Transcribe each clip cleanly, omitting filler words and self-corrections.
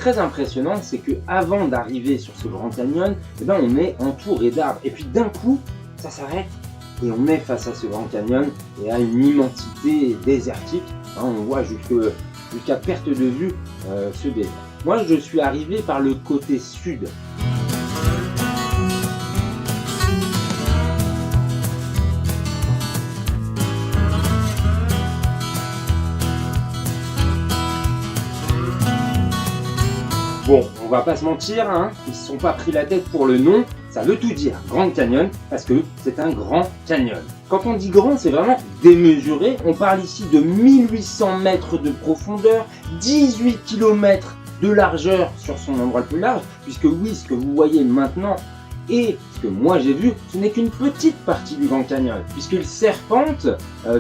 très impressionnant, c'est que avant d'arriver sur ce Grand Canyon, eh ben, on est entouré d'arbres. Et puis d'un coup, ça s'arrête et on est face à ce Grand Canyon et à une immensité désertique. Hein, on voit jusqu'à perte de vue ce désert. Moi, je suis arrivé par le côté sud. Bon, on va pas se mentir, hein, ils se sont pas pris la tête pour le nom, ça veut tout dire, Grand Canyon, parce que c'est un grand canyon. Quand on dit grand, c'est vraiment démesuré, on parle ici de 1800 mètres de profondeur, 18 km de largeur sur son endroit le plus large, puisque oui, ce que vous voyez maintenant et ce que moi j'ai vu, ce n'est qu'une petite partie du Grand Canyon, puisqu'il serpente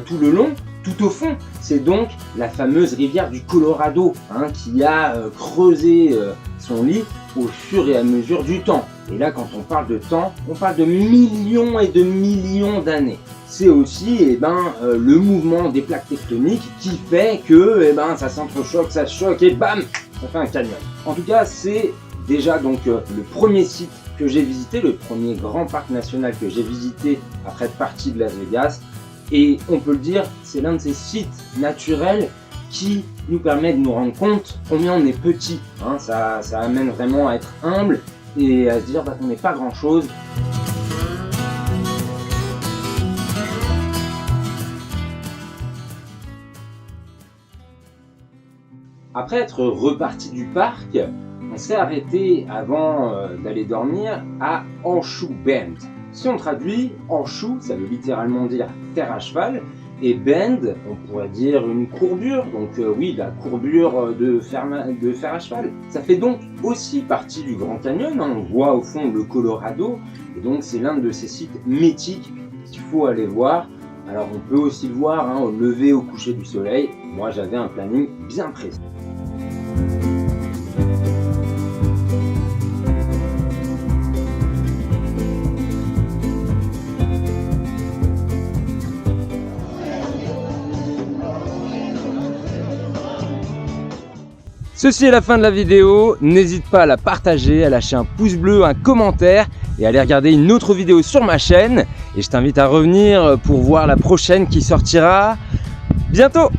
tout le long. Tout au fond, c'est donc la fameuse rivière du Colorado hein, qui a creusé son lit au fur et à mesure du temps. Et là, quand on parle de temps, on parle de millions et de millions d'années. C'est aussi le mouvement des plaques tectoniques qui fait que ça s'entrechoque, ça choque et bam, ça fait un canyon. En tout cas, c'est déjà donc le premier site que j'ai visité, le premier grand parc national que j'ai visité après être parti de Las Vegas. Et on peut le dire, c'est l'un de ces sites naturels qui nous permet de nous rendre compte combien on est petit. Hein, ça amène vraiment à être humble et à se dire qu'on n'est pas grand chose. Après être reparti du parc, on s'est arrêté avant d'aller dormir à Horseshoe Bend. Si on traduit, Horseshoe, ça veut littéralement dire terre à cheval, et bend, on pourrait dire une courbure, donc oui, la courbure de fer à cheval. Ça fait donc aussi partie du Grand Canyon, hein. On voit au fond le Colorado, et donc c'est l'un de ces sites mythiques qu'il faut aller voir. Alors on peut aussi le voir hein, au lever, au coucher du soleil. Moi j'avais un planning bien précis. Ceci est la fin de la vidéo, n'hésite pas à la partager, à lâcher un pouce bleu, un commentaire et à aller regarder une autre vidéo sur ma chaîne. Et je t'invite à revenir pour voir la prochaine qui sortira bientôt.